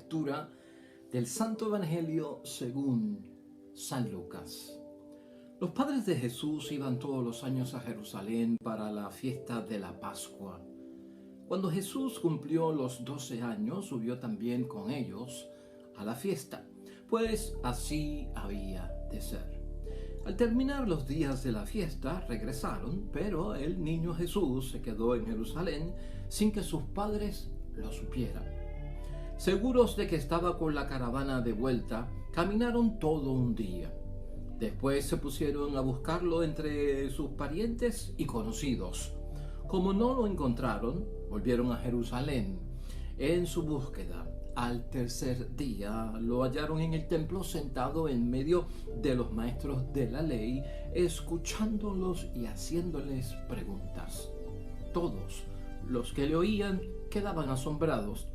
lectura del Santo Evangelio según San Lucas. Los padres de Jesús iban todos los años a Jerusalén para la fiesta de la Pascua. Cuando Jesús cumplió los 12 años, subió también con ellos a la fiesta, pues así había de ser. Al terminar los días de la fiesta, regresaron, pero el niño Jesús se quedó en Jerusalén sin que sus padres lo supieran. Seguros de que estaba con la caravana de vuelta, caminaron todo un día. Después se pusieron a buscarlo entre sus parientes y conocidos. Como no lo encontraron, volvieron a Jerusalén en su búsqueda. Al tercer día lo hallaron en el templo sentado en medio de los maestros de la ley, escuchándolos y haciéndoles preguntas. Todos los que le oían quedaban asombrados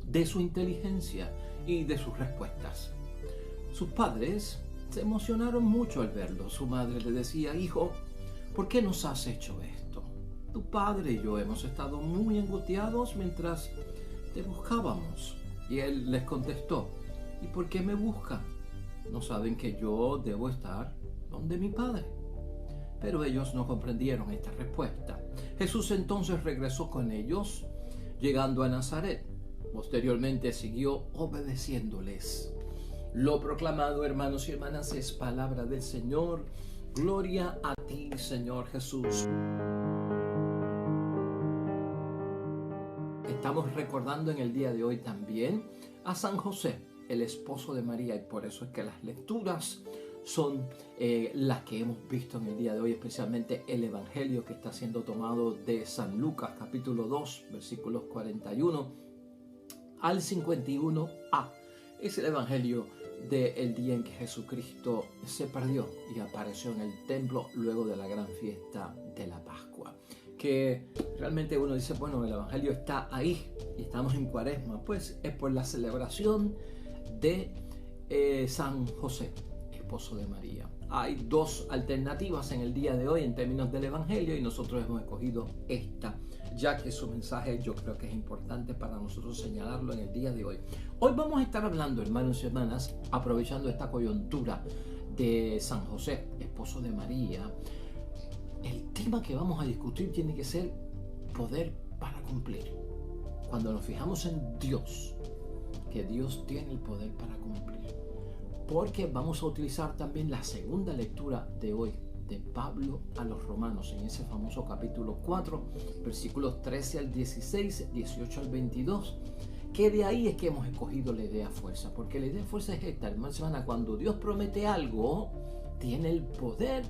de su inteligencia y de sus respuestas. Sus padres se emocionaron mucho al verlo. Su madre le decía: «Hijo, ¿por qué nos has hecho esto? Tu padre y yo hemos estado muy angustiados mientras te buscábamos». Y él les contestó: «¿Y por qué me buscan? ¿No saben que yo debo estar donde mi padre?». Pero ellos no comprendieron esta respuesta. Jesús entonces regresó con ellos, llegando a Nazaret. Posteriormente siguió obedeciéndoles. Lo proclamado, hermanos y hermanas, es palabra del Señor. Gloria a ti, Señor Jesús. Estamos recordando en el día de hoy también a San José, el esposo de María, y por eso es que las lecturas son las que hemos visto en el día de hoy, especialmente el Evangelio que está siendo tomado de San Lucas, capítulo 2, versículos 41 al 51a. Es el Evangelio del día en que Jesucristo se perdió y apareció en el templo luego de la gran fiesta de la Pascua. Que realmente uno dice, bueno, el Evangelio está ahí y estamos en Cuaresma. Pues es por la celebración de San José, esposo de María. Hay dos alternativas en el día de hoy en términos del Evangelio y nosotros hemos escogido esta, ya que su mensaje yo creo que es importante para nosotros señalarlo en el día de hoy. Hoy vamos a estar hablando, hermanos y hermanas, aprovechando esta coyuntura de San José, esposo de María. El tema que vamos a discutir tiene que ser poder para cumplir. Cuando nos fijamos en Dios, que Dios tiene el poder para cumplir. Porque vamos a utilizar también la segunda lectura de hoy de Pablo a los Romanos en ese famoso capítulo 4, versículos 13 al 16, 18 al 22, que de ahí es que hemos escogido la idea fuerza, porque la idea fuerza es esta, hermana, cuando Dios promete algo, tiene el poder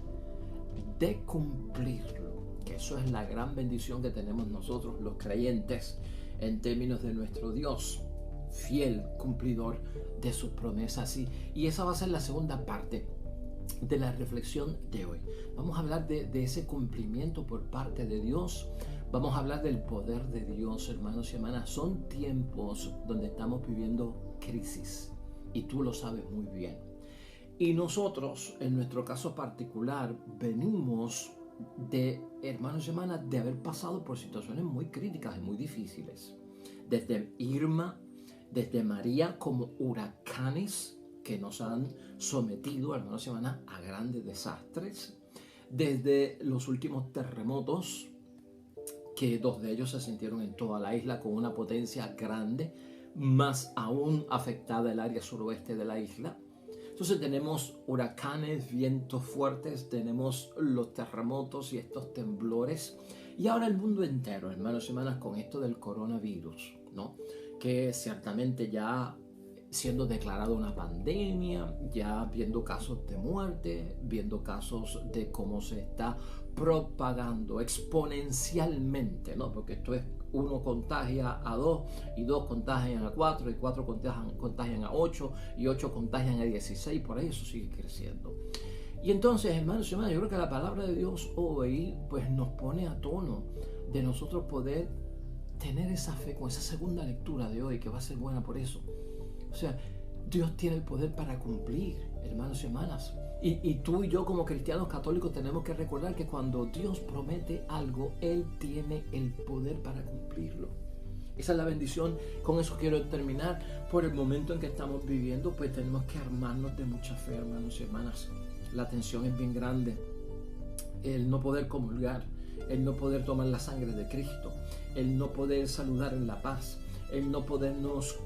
de cumplirlo, que eso es la gran bendición que tenemos nosotros los creyentes en términos de nuestro Dios, fiel cumplidor de sus promesas. Y esa va a ser la segunda parte de la reflexión de hoy. Vamos a hablar de ese cumplimiento por parte de Dios. Vamos a hablar del poder de Dios, hermanos y hermanas. Son tiempos donde estamos viviendo crisis y tú lo sabes muy bien. Y nosotros, en nuestro caso particular, venimos de, hermanos y hermanas, de haber pasado por situaciones muy críticas y muy difíciles. Desde Irma, desde María, como huracanes que nos han sometido, hermanos y hermanas, a grandes desastres. Desde los últimos terremotos, que 2 de ellos se sintieron en toda la isla con una potencia grande, más aún afectada el área suroeste de la isla. Entonces tenemos huracanes, vientos fuertes, tenemos los terremotos y estos temblores. Y ahora el mundo entero, hermanos y hermanas, con esto del coronavirus, ¿no? Que ciertamente ya siendo declarada una pandemia, ya viendo casos de muerte, viendo casos de cómo se está propagando exponencialmente, ¿no? Porque esto es 1 contagia a 2 y 2 contagian a 4 y 4 contagian a 8 y 8 contagian a 16, por ahí eso sigue creciendo. Y entonces, hermanos y hermanas, yo creo que la palabra de Dios hoy pues nos pone a tono de nosotros poder tener esa fe con esa segunda lectura de hoy que va a ser buena por eso. O sea, Dios tiene el poder para cumplir, hermanos y hermanas. Y tú y yo como cristianos católicos tenemos que recordar que cuando Dios promete algo, Él tiene el poder para cumplirlo. Esa es la bendición. Con eso quiero terminar. Por el momento en que estamos viviendo, pues tenemos que armarnos de mucha fe, hermanos y hermanas. La tensión es bien grande. El no poder comulgar, el no poder tomar la sangre de Cristo, el no poder saludar en la paz, el no podernos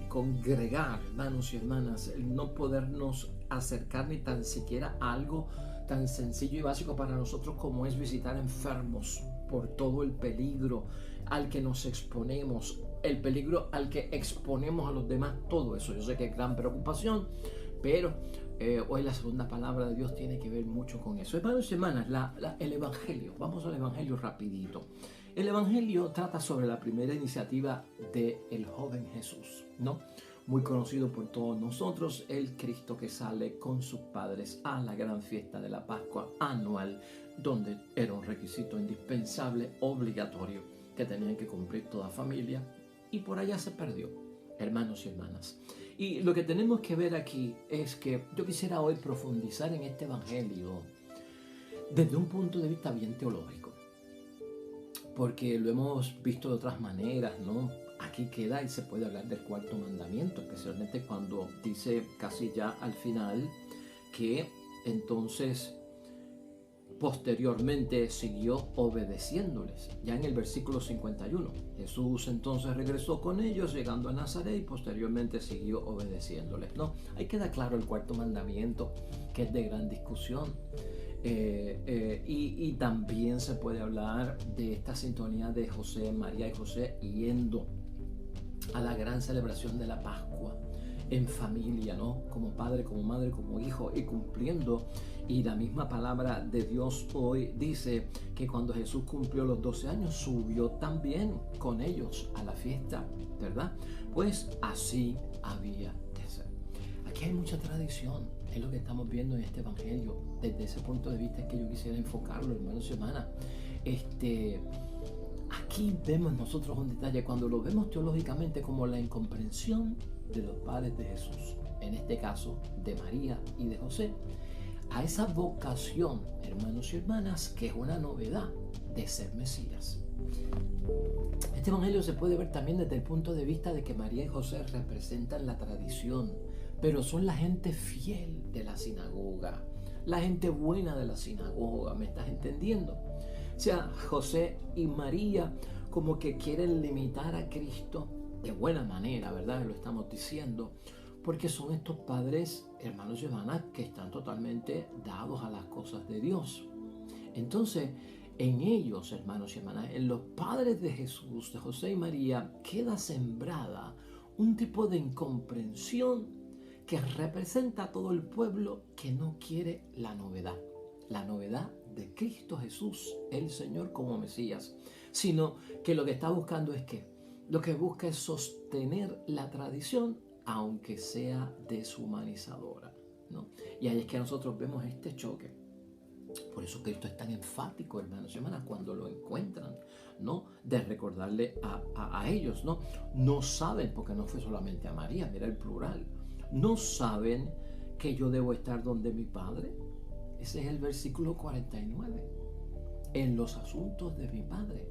congregar, hermanos y hermanas, el no podernos acercar ni tan siquiera a algo tan sencillo y básico para nosotros como es visitar enfermos, por todo el peligro al que nos exponemos, el peligro al que exponemos a los demás, todo eso. Yo sé que es gran preocupación, pero hoy la segunda palabra de Dios tiene que ver mucho con eso. Hermanos y hermanas, el Evangelio, vamos al Evangelio rapidito. El Evangelio trata sobre la primera iniciativa del joven Jesús, ¿no? Muy conocido por todos nosotros, el Cristo que sale con sus padres a la gran fiesta de la Pascua anual, donde era un requisito indispensable, obligatorio, que tenían que cumplir toda familia, y por allá se perdió, hermanos y hermanas. Y lo que tenemos que ver aquí es que yo quisiera hoy profundizar en este Evangelio desde un punto de vista bien teológico, porque lo hemos visto de otras maneras, ¿no? Aquí queda y se puede hablar del cuarto mandamiento, especialmente cuando dice casi ya al final que entonces posteriormente siguió obedeciéndoles. Ya en el versículo 51, Jesús entonces regresó con ellos llegando a Nazaret y posteriormente siguió obedeciéndoles, ¿no? Ahí queda claro el cuarto mandamiento, que es de gran discusión. Y también se puede hablar de esta sintonía de José, María y José yendo a la gran celebración de la Pascua en familia, ¿no? Como padre, como madre, como hijo, y cumpliendo. Y la misma palabra de Dios hoy dice que cuando Jesús cumplió los 12 años, subió también con ellos a la fiesta, ¿verdad? Pues así había de ser. Aquí hay mucha tradición, es lo que estamos viendo en este Evangelio. Desde ese punto de vista es que yo quisiera enfocarlo, hermanos y hermanas. Aquí vemos nosotros un detalle, cuando lo vemos teológicamente, como la incomprensión de los padres de Jesús, en este caso de María y de José, a esa vocación, hermanos y hermanas, que es una novedad de ser Mesías. Este Evangelio se puede ver también desde el punto de vista de que María y José representan la tradición, pero son la gente fiel de la sinagoga, la gente buena de la sinagoga, ¿me estás entendiendo? O sea, José y María como que quieren limitar a Cristo de buena manera, ¿verdad? Lo estamos diciendo, porque son estos padres, hermanos y hermanas, que están totalmente dados a las cosas de Dios. Entonces, en ellos, hermanos y hermanas, en los padres de Jesús, de José y María, queda sembrada un tipo de incomprensión que representa a todo el pueblo que no quiere la novedad de Cristo Jesús, el Señor como Mesías, sino que lo que está buscando es que lo que busca es sostener la tradición, aunque sea deshumanizadora, ¿no? Y ahí es que nosotros vemos este choque. Por eso Cristo es tan enfático, hermanos y hermanas, cuando lo encuentran, ¿no? De recordarle a ellos, ¿no? No saben, porque no fue solamente a María, mira el plural, no saben que yo debo estar donde mi Padre. Ese es el versículo 49. En los asuntos de mi Padre.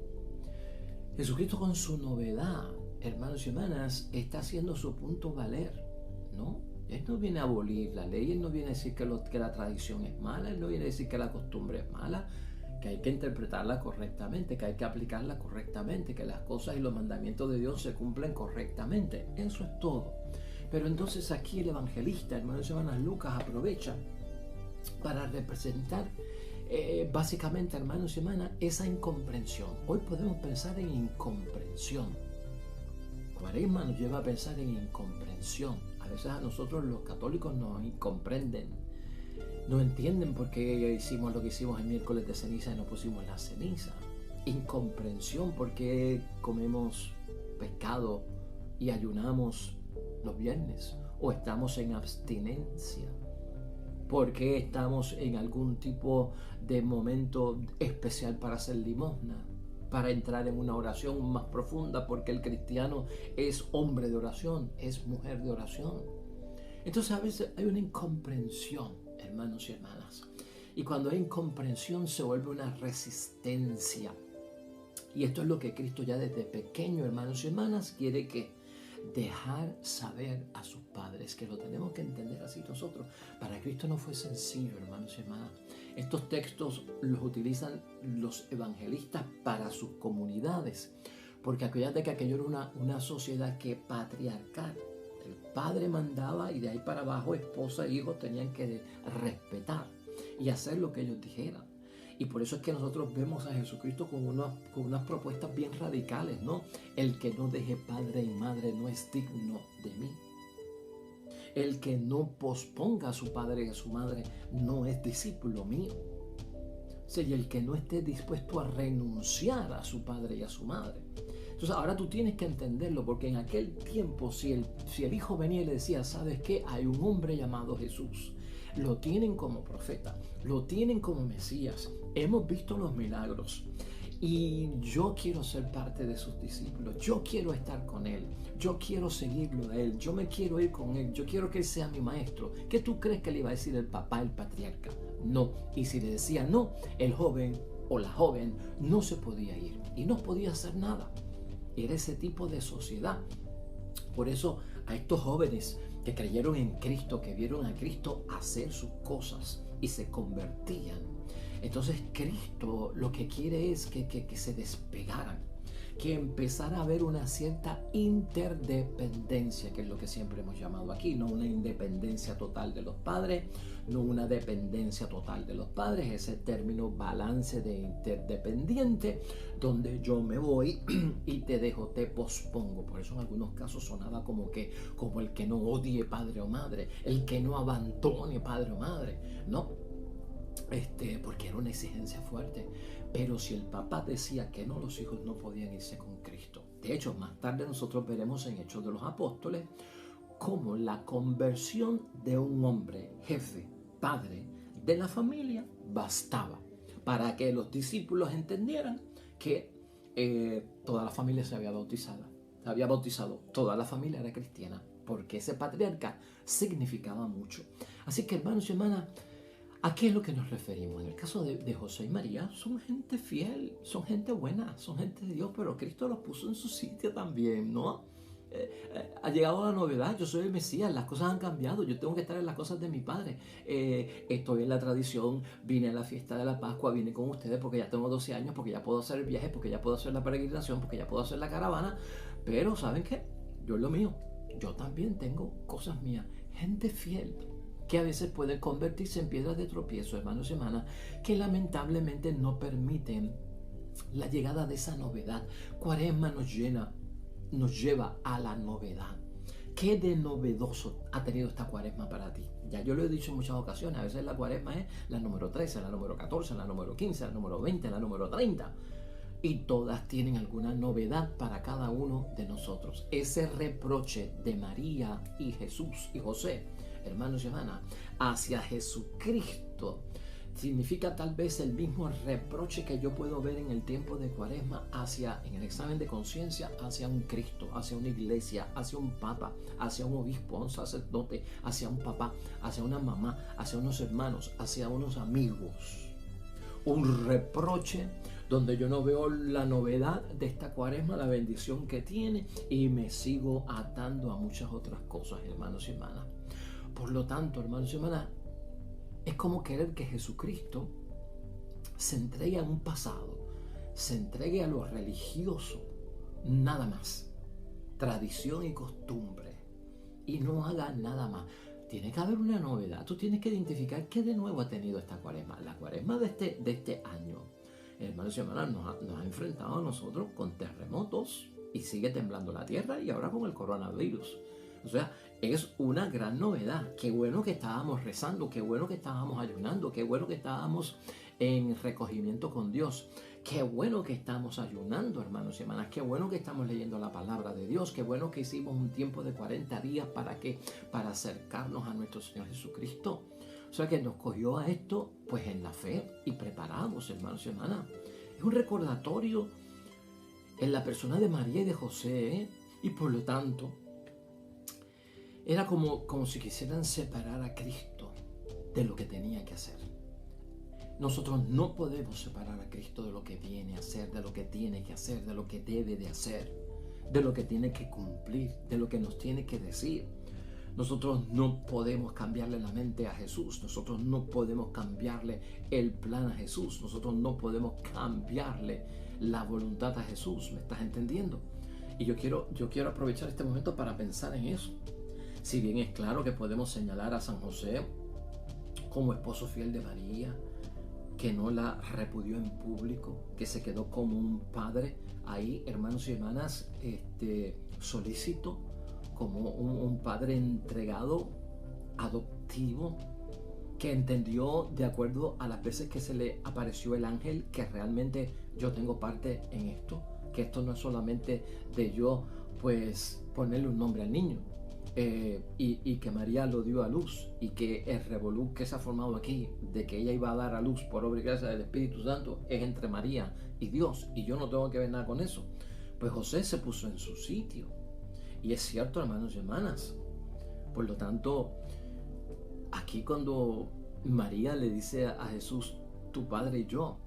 Jesucristo con su novedad, hermanos y hermanas, está haciendo su punto valer, ¿no? Él no viene a abolir la ley, Él no viene a decir que la tradición es mala, Él no viene a decir que la costumbre es mala, que hay que interpretarla correctamente, que hay que aplicarla correctamente, que las cosas y los mandamientos de Dios se cumplen correctamente. Eso es todo. Pero entonces aquí el evangelista, hermanos y hermanas, Lucas aprovecha para representar básicamente, hermanos y hermanas, esa incomprensión. Hoy podemos pensar en incomprensión. Cuaresma nos lleva a pensar en incomprensión. A veces a nosotros los católicos nos incomprenden, no entienden por qué hicimos lo que hicimos el miércoles de ceniza y no pusimos la ceniza. Incomprensión porque comemos pescado y ayunamos los viernes, o estamos en abstinencia porque estamos en algún tipo de momento especial para hacer limosna, para entrar en una oración más profunda, porque el cristiano es hombre de oración, es mujer de oración. Entonces a veces hay una incomprensión, hermanos y hermanas, y cuando hay incomprensión se vuelve una resistencia Y esto es lo que Cristo ya desde pequeño, hermanos y hermanas, quiere que dejar saber a sus padres, que lo tenemos que entender así nosotros. Para Cristo no fue sencillo, hermanos y hermanas. Estos textos los utilizan los evangelistas para sus comunidades, porque acuérdate que aquello era una sociedad que patriarcal. El padre mandaba y de ahí para abajo esposa e hijos tenían que respetar y hacer lo que ellos dijeran. Y por eso es que nosotros vemos a Jesucristo con unas propuestas bien radicales, ¿no? El que no deje padre y madre no es digno de mí. El que no posponga a su padre y a su madre no es discípulo mío. O sea, y el que no esté dispuesto a renunciar a su padre y a su madre. Entonces ahora tú tienes que entenderlo, porque en aquel tiempo si el hijo venía y le decía, ¿sabes qué? Hay un hombre llamado Jesús. Lo tienen como profeta, lo tienen como Mesías. Hemos visto los milagros y yo quiero ser parte de sus discípulos. Yo quiero estar con él. Yo quiero seguirlo a él. Yo me quiero ir con él. Yo quiero que él sea mi maestro. ¿Qué tú crees que le iba a decir el papá, el patriarca? No. Y si le decía no, el joven o la joven no se podía ir y no podía hacer nada. Era ese tipo de sociedad. Por eso a estos jóvenes que creyeron en Cristo, que vieron a Cristo hacer sus cosas y se convertían. Entonces Cristo lo que quiere es que se despegaran, que empezara a haber una cierta interdependencia, que es lo que siempre hemos llamado aquí, no una independencia total de los padres, no una dependencia total de los padres, ese término balance de interdependiente, donde yo me voy y te dejo, te pospongo. Por eso en algunos casos sonaba como el que no odie padre o madre, el que no abandone padre o madre, ¿no? Porque era una exigencia fuerte. Pero si el papá decía que no, los hijos no podían irse con Cristo. De hecho, más tarde nosotros veremos en Hechos de los Apóstoles cómo la conversión de un hombre, jefe, padre de la familia, bastaba para que los discípulos entendieran que toda la familia se había bautizado, toda la familia era cristiana, porque ese patriarca significaba mucho. Así que, hermanos y hermanas, ¿a qué es lo que nos referimos? En el caso de José y María, son gente fiel, son gente buena, son gente de Dios, pero Cristo los puso en su sitio también, ¿no? Ha llegado la novedad, yo soy el Mesías, las cosas han cambiado, yo tengo que estar en las cosas de mi Padre. Estoy en la tradición, vine a la fiesta de la Pascua, vine con ustedes porque ya tengo 12 años, porque ya puedo hacer el viaje, porque ya puedo hacer la peregrinación, porque ya puedo hacer la caravana, pero ¿saben qué? Yo es lo mío, yo también tengo cosas mías, gente fiel, que a veces pueden convertirse en piedras de tropiezo, hermanos y hermanas, que lamentablemente no permiten la llegada de esa novedad. Cuaresma nos lleva a la novedad. ¿Qué de novedoso ha tenido esta cuaresma para ti? Ya yo lo he dicho en muchas ocasiones, a veces la cuaresma es la número 13, la número 14, la número 15, la número 20, la número 30. Y todas tienen alguna novedad para cada uno de nosotros. Ese reproche de María y Jesús y José, hermanos y hermanas, hacia Jesucristo, significa tal vez el mismo reproche que yo puedo ver en el tiempo de Cuaresma en el examen de conciencia, hacia un Cristo, hacia una iglesia, hacia un papa, hacia un obispo, un sacerdote, hacia un papá, hacia una mamá, hacia unos hermanos, hacia unos amigos. Un reproche donde yo no veo la novedad de esta Cuaresma, la bendición que tiene, y me sigo atando a muchas otras cosas, hermanos y hermanas. Por lo tanto, hermanos y hermanas, es como querer que Jesucristo se entregue a un pasado, se entregue a lo religioso, nada más, tradición y costumbre, y no haga nada más. Tiene que haber una novedad. Tú tienes que identificar qué de nuevo ha tenido esta Cuaresma. La Cuaresma de este año, hermanos y hermanas, nos ha enfrentado a nosotros con terremotos y sigue temblando la tierra, y ahora con el coronavirus. O sea, es una gran novedad. Qué bueno que estábamos rezando, qué bueno que estábamos ayunando, qué bueno que estábamos en recogimiento con Dios. Qué bueno que estamos ayunando, hermanos y hermanas. Qué bueno que estamos leyendo la palabra de Dios. Qué bueno que hicimos un tiempo de 40 días para acercarnos a nuestro Señor Jesucristo. O sea, que nos cogió a esto pues en la fe y preparados, hermanos y hermanas. Es un recordatorio en la persona de María y de José, y por lo tanto era como si quisieran separar a Cristo de lo que tenía que hacer. Nosotros no podemos separar a Cristo de lo que viene a hacer, de lo que tiene que hacer, de lo que debe de hacer, de lo que tiene que cumplir, de lo que nos tiene que decir. Nosotros no podemos cambiarle la mente a Jesús. Nosotros no podemos cambiarle el plan a Jesús. Nosotros no podemos cambiarle la voluntad a Jesús. ¿Me estás entendiendo? Y yo quiero aprovechar este momento para pensar en eso. Si bien es claro que podemos señalar a San José como esposo fiel de María, que no la repudió en público, que se quedó como un padre ahí, hermanos y hermanas, solícito, como un padre entregado, adoptivo, que entendió de acuerdo a las veces que se le apareció el ángel que realmente yo tengo parte en esto, que esto no es solamente de yo pues ponerle un nombre al niño, y que María lo dio a luz, y que el revolú que se ha formado aquí de que ella iba a dar a luz por obra y gracia del Espíritu Santo es entre María y Dios, y yo no tengo que ver nada con eso. Pues José se puso en su sitio, y es cierto, hermanos y hermanas. Por lo tanto, aquí cuando María le dice a Jesús, tu padre y yo,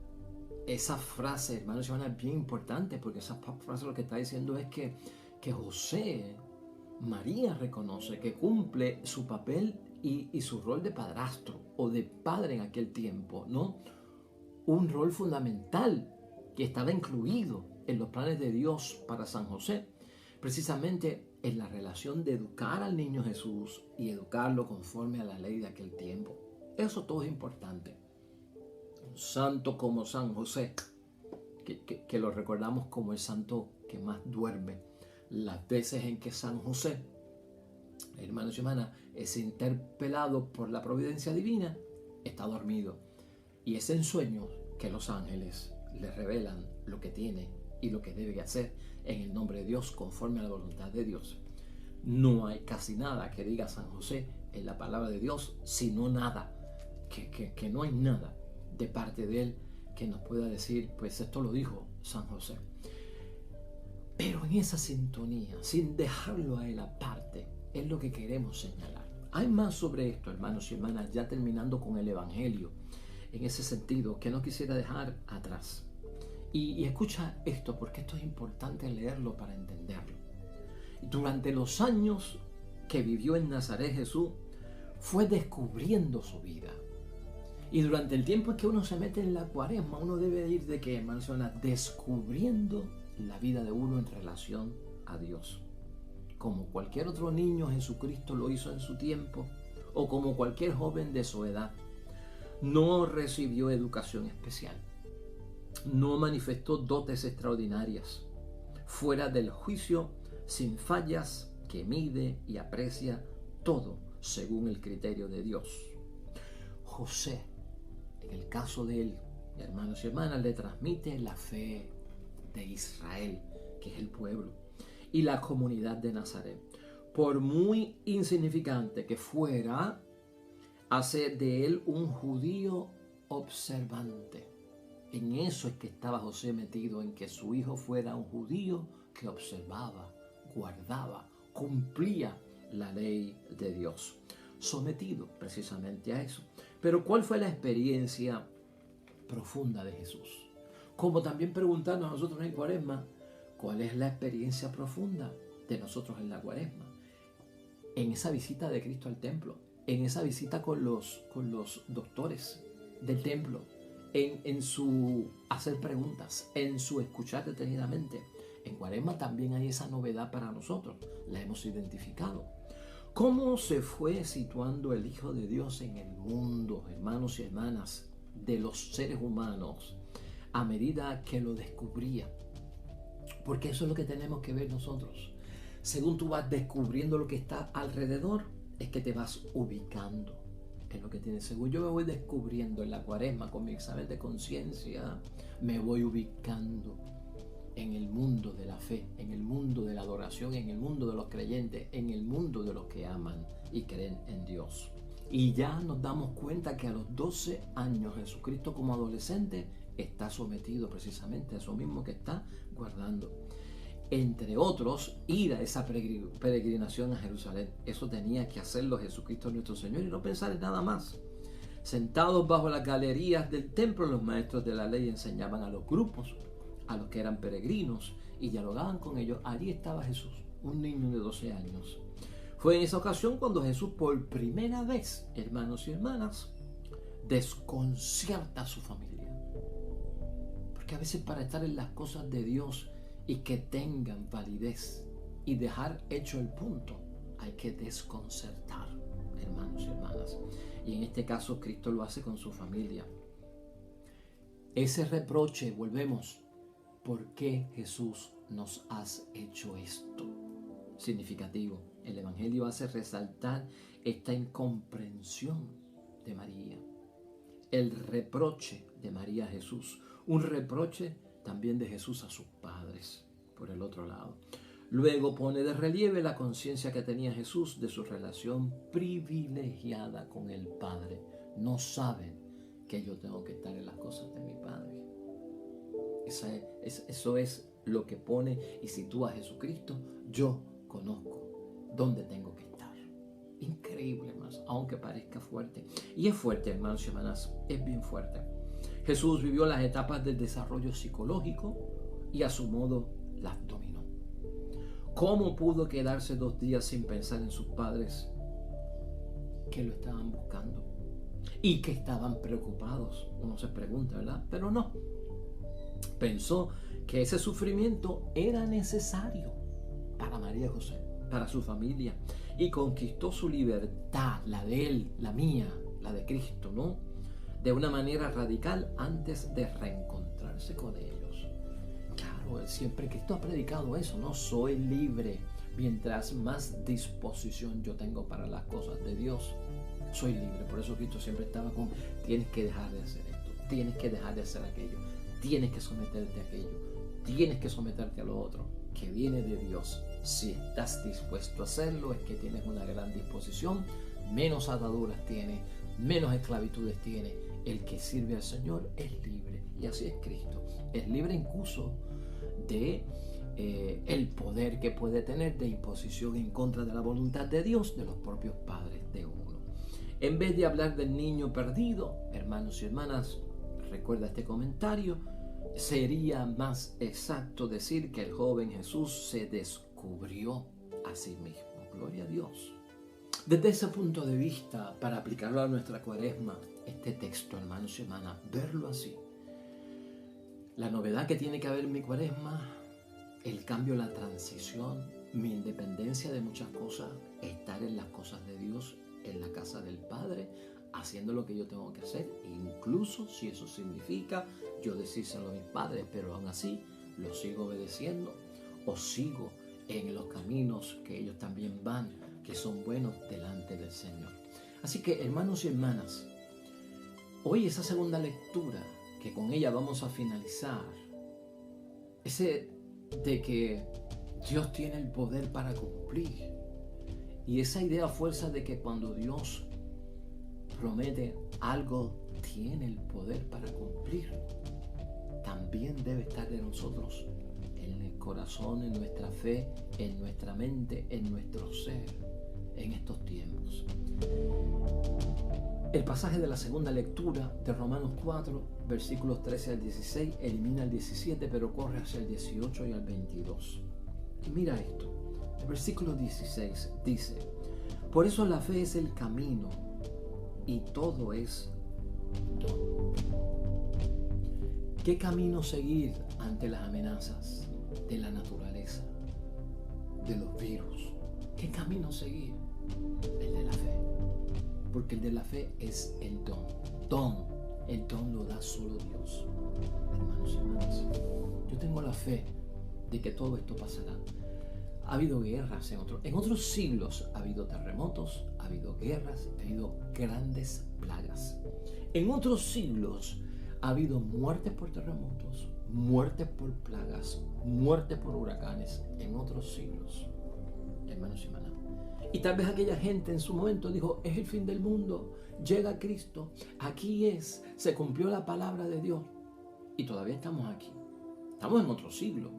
esa frase, hermanos y hermanas, es bien importante, porque esa frase lo que está diciendo es que José, María reconoce que cumple su papel y su rol de padrastro o de padre en aquel tiempo, ¿no? Un rol fundamental que estaba incluido en los planes de Dios para San José, precisamente en la relación de educar al niño Jesús y educarlo conforme a la ley de aquel tiempo. Eso todo es importante. Un santo como San José, que lo recordamos como el santo que más duerme. Las veces en que San José, hermanos y hermanas, es interpelado por la providencia divina, está dormido. Y es en sueños que los ángeles le revelan lo que tiene y lo que debe hacer en el nombre de Dios, conforme a la voluntad de Dios. No hay casi nada que diga San José en la palabra de Dios, sino nada, que no hay nada de parte de él que nos pueda decir, pues esto lo dijo San José. Pero en esa sintonía, sin dejarlo a él aparte, es lo que queremos señalar. Hay más sobre esto, hermanos y hermanas, ya terminando con el Evangelio, en ese sentido, que no quisiera dejar atrás. Y escucha esto, porque esto es importante leerlo para entenderlo. Durante los años que vivió en Nazaret Jesús, fue descubriendo su vida. Y durante el tiempo en que uno se mete en la cuaresma, uno debe ir de qué, hermanos y hermanas, descubriendo la vida de uno en relación a Dios. Como cualquier otro niño, Jesucristo lo hizo en su tiempo, o como cualquier joven de su edad. No recibió educación especial, no manifestó dotes extraordinarias, fuera del juicio, sin fallas, que mide y aprecia todo según el criterio de Dios. José, en el caso de él, hermanos y hermanas, le transmite la fe de Israel, que es el pueblo, y la comunidad de Nazaret. Por muy insignificante que fuera, hace de él un judío observante. En eso es que estaba José metido, en que su hijo fuera un judío que observaba, guardaba, cumplía la ley de Dios, sometido precisamente a eso. Pero ¿cuál fue la experiencia profunda de Jesús? Como también preguntarnos a nosotros en Cuaresma, ¿cuál es la experiencia profunda de nosotros en la Cuaresma? En esa visita de Cristo al templo, en esa visita con los doctores del templo, en su hacer preguntas, en su escuchar detenidamente. En Cuaresma también hay esa novedad para nosotros, la hemos identificado. ¿Cómo se fue situando el Hijo de Dios en el mundo, hermanos y hermanas, de los seres humanos, a medida que lo descubría? Porque eso es lo que tenemos que ver nosotros. Según tú vas descubriendo lo que está alrededor, es que te vas ubicando en lo que tienes. Según yo me voy descubriendo en la Cuaresma con mi examen de conciencia, me voy ubicando en el mundo de la fe, en el mundo de la adoración, en el mundo de los creyentes, en el mundo de los que aman y creen en Dios. Y ya nos damos cuenta que a los 12 años Jesucristo como adolescente está sometido precisamente a eso mismo que está guardando. Entre otros, ir a esa peregrinación a Jerusalén. Eso tenía que hacerlo Jesucristo nuestro Señor y no pensar en nada más. Sentados bajo las galerías del templo, los maestros de la ley enseñaban a los grupos, a los que eran peregrinos, y dialogaban con ellos. Allí estaba Jesús, un niño de 12 años. Fue en esa ocasión cuando Jesús por primera vez, hermanos y hermanas, desconcierta a su familia. Porque a veces para estar en las cosas de Dios y que tengan validez y dejar hecho el punto, hay que desconcertar, hermanos y hermanas. Y en este caso Cristo lo hace con su familia. Ese reproche, volvemos, ¿por qué Jesús nos has hecho esto? Significativo. El Evangelio hace resaltar esta incomprensión de María. El reproche de María a Jesús. Un reproche también de Jesús a sus padres, por el otro lado. Luego pone de relieve la conciencia que tenía Jesús de su relación privilegiada con el Padre. No saben que yo tengo que estar en las cosas de mi Padre. Eso es lo que pone y sitúa a Jesucristo. Yo conozco dónde tengo que estar. Increíble, hermanos, aunque parezca fuerte. Y es fuerte, hermanos y hermanas, es bien fuerte. Jesús vivió las etapas del desarrollo psicológico y a su modo las dominó. ¿Cómo pudo quedarse 2 días sin pensar en sus padres que lo estaban buscando y que estaban preocupados? Uno se pregunta, ¿verdad? Pero no. Pensó que ese sufrimiento era necesario para María y José, para su familia, y conquistó su libertad, la de él, la mía, la de Cristo, ¿no? De una manera radical antes de reencontrarse con ellos. Claro, siempre Cristo ha predicado eso, ¿no? Soy libre mientras más disposición yo tengo para las cosas de Dios. Soy libre, por eso Cristo siempre estaba con, tienes que dejar de hacer esto, tienes que dejar de hacer aquello, tienes que someterte a aquello, tienes que someterte a lo otro, que viene de Dios. Si estás dispuesto a hacerlo, es que tienes una gran disposición, menos ataduras tiene, menos esclavitudes tiene. El que sirve al Señor es libre, y así es Cristo. Es libre incluso de el poder que puede tener de imposición en contra de la voluntad de Dios, de los propios padres de uno. En vez de hablar del niño perdido, hermanos y hermanas, recuerda este comentario, sería más exacto decir que el joven Jesús se descubrió a sí mismo. Gloria a Dios. Desde ese punto de vista, para aplicarlo a nuestra cuaresma, este texto, hermanos y hermanas, verlo así. La novedad que tiene que haber en mi cuaresma, el cambio, la transición, mi independencia de muchas cosas, estar en las cosas de Dios, en la casa del Padre, haciendo lo que yo tengo que hacer, incluso si eso significa yo decírselo a mis padres, pero aún así los sigo obedeciendo o sigo en los caminos que ellos también van, que son buenos delante del Señor. Así que, hermanos y hermanas, hoy esa segunda lectura, que con ella vamos a finalizar, ese de que Dios tiene el poder para cumplir, y esa idea fuerza de que cuando Dios promete algo, tiene el poder para cumplir, también debe estar de nosotros, en el corazón, en nuestra fe, en nuestra mente, en nuestro ser, en estos tiempos. El pasaje de la segunda lectura de Romanos 4, versículos 13 al 16, elimina el 17, pero corre hacia el 18 y al 22. Y mira esto, el versículo 16 dice, por eso la fe es el camino y todo es don. ¿Qué camino seguir ante las amenazas de la naturaleza, de los virus? ¿Qué camino seguir? El de la fe. Porque el de la fe es el don. El don lo da solo Dios. Hermanos y hermanas, yo tengo la fe de que todo esto pasará. Ha habido guerras en otros siglos, ha habido terremotos, ha habido guerras, ha habido grandes plagas. En otros siglos ha habido muertes por terremotos, muertes por plagas, muertes por huracanes. En otros siglos, hermanos y hermanas. Y tal vez aquella gente en su momento dijo, es el fin del mundo, llega Cristo, aquí es, se cumplió la palabra de Dios. Y todavía estamos aquí, estamos en otro siglo.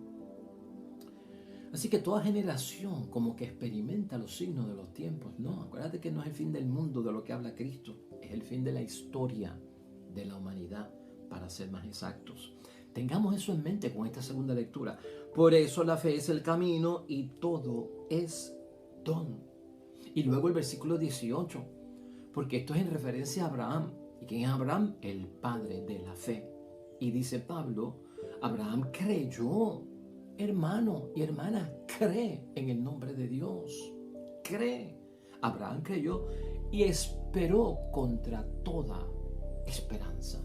Así que toda generación como que experimenta los signos de los tiempos. No, acuérdate que no es el fin del mundo de lo que habla Cristo, es el fin de la historia de la humanidad, para ser más exactos. Tengamos eso en mente con esta segunda lectura. Por eso la fe es el camino y todo es don. Y luego el versículo 18, porque esto es en referencia a Abraham. ¿Y quién es Abraham? El padre de la fe. Y dice Pablo, Abraham creyó. Hermano y hermana, cree en el nombre de Dios. Cree. Abraham creyó y esperó contra toda esperanza.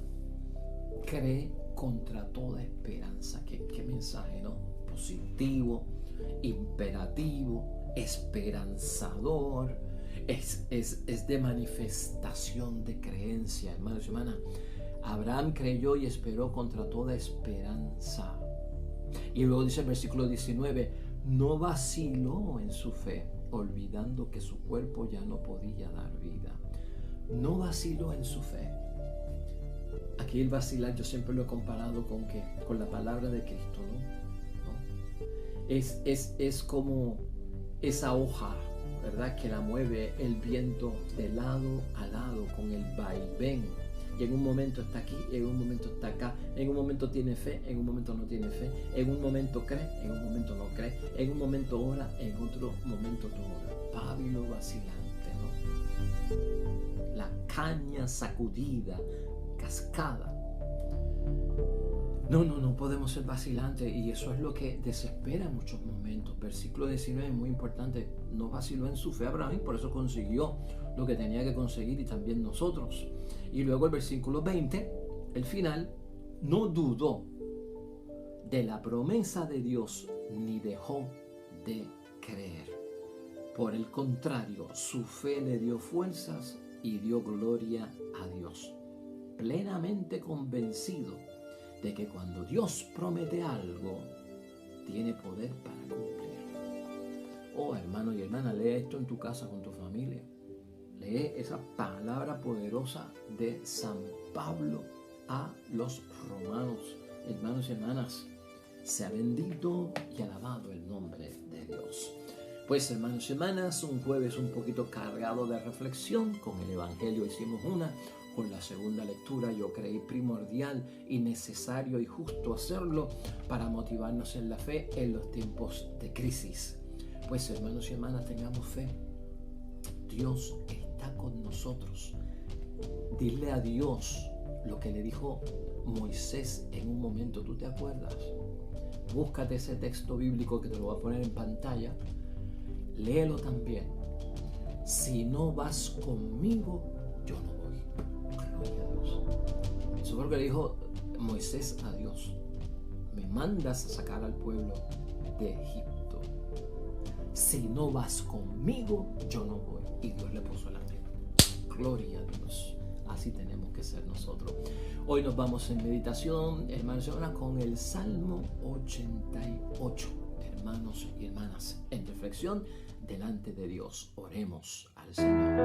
Cree contra toda esperanza. ¿Qué mensaje, no? Positivo, imperativo, esperanzador. Es de manifestación de creencia, hermanos y hermanas. Abraham creyó y esperó contra toda esperanza. Y luego dice el versículo 19, no vaciló en su fe, olvidando que su cuerpo ya no podía dar vida. No vaciló en su fe. Aquí el vacilar yo siempre lo he comparado con la palabra de Cristo, ¿no? Es como esa hoja, ¿verdad?, que la mueve el viento de lado a lado con el vaivén. Y en un momento está aquí, en un momento está acá, en un momento tiene fe, en un momento no tiene fe, en un momento cree, en un momento no cree, en un momento ora, en otro momento no ora. Pábilo vacilante, ¿no? La caña sacudida, cascada. No podemos ser vacilantes, y eso es lo que desespera en muchos momentos. Versículo 19 es muy importante. No vaciló en su fe Abraham, y por eso consiguió lo que tenía que conseguir, y también nosotros. Y luego el versículo 20, el final, no dudó de la promesa de Dios ni dejó de creer. Por el contrario, su fe le dio fuerzas y dio gloria a Dios, plenamente convencido de que cuando Dios promete algo, tiene poder para cumplirlo. Oh, hermano y hermana, lee esto en tu casa con tu familia. Lee esa palabra poderosa de San Pablo a los romanos. Hermanos y hermanas, sea bendito y alabado el nombre de Dios. Pues, hermanos y hermanas, un jueves un poquito cargado de reflexión. Con el Evangelio hicimos una. Con la segunda lectura yo creí primordial y necesario y justo hacerlo para motivarnos en la fe en los tiempos de crisis. Pues, hermanos y hermanas, tengamos fe. Dios está con nosotros. Dile a Dios lo que le dijo Moisés en un momento. ¿Tú te acuerdas? Búscate ese texto bíblico que te lo voy a poner en pantalla. Léelo también. Si no vas conmigo, yo no voy. Gloria a Dios. Eso fue lo que le dijo Moisés a Dios. Me mandas a sacar al pueblo de Egipto. Si no vas conmigo, yo no voy. Y Dios le puso el ángel. Gloria a Dios. Así tenemos que ser nosotros. Hoy nos vamos en meditación, hermanos y hermanas, con el Salmo 88. Hermanos y hermanas, en reflexión delante de Dios. Oremos al Señor.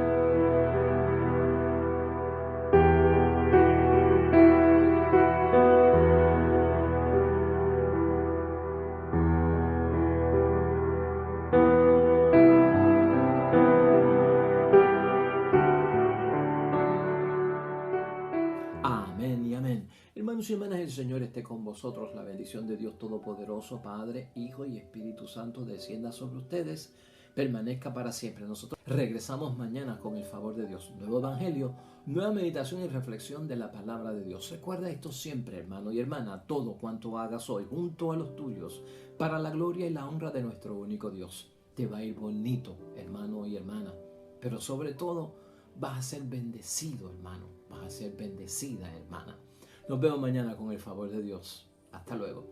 Amén y amén. Hermanos y hermanas, el Señor esté con vosotros. La bendición de Dios Todopoderoso, Padre, Hijo y Espíritu Santo, descienda sobre ustedes, permanezca para siempre. Nosotros regresamos mañana con el favor de Dios. Nuevo Evangelio, nueva meditación y reflexión de la palabra de Dios. Recuerda esto siempre, hermano y hermana: todo cuanto hagas hoy junto a los tuyos, para la gloria y la honra de nuestro único Dios. Te va a ir bonito, hermano y hermana, pero sobre todo vas a ser bendecido, hermano. Vas a ser bendecida, hermana. Nos vemos mañana con el favor de Dios. Hasta luego.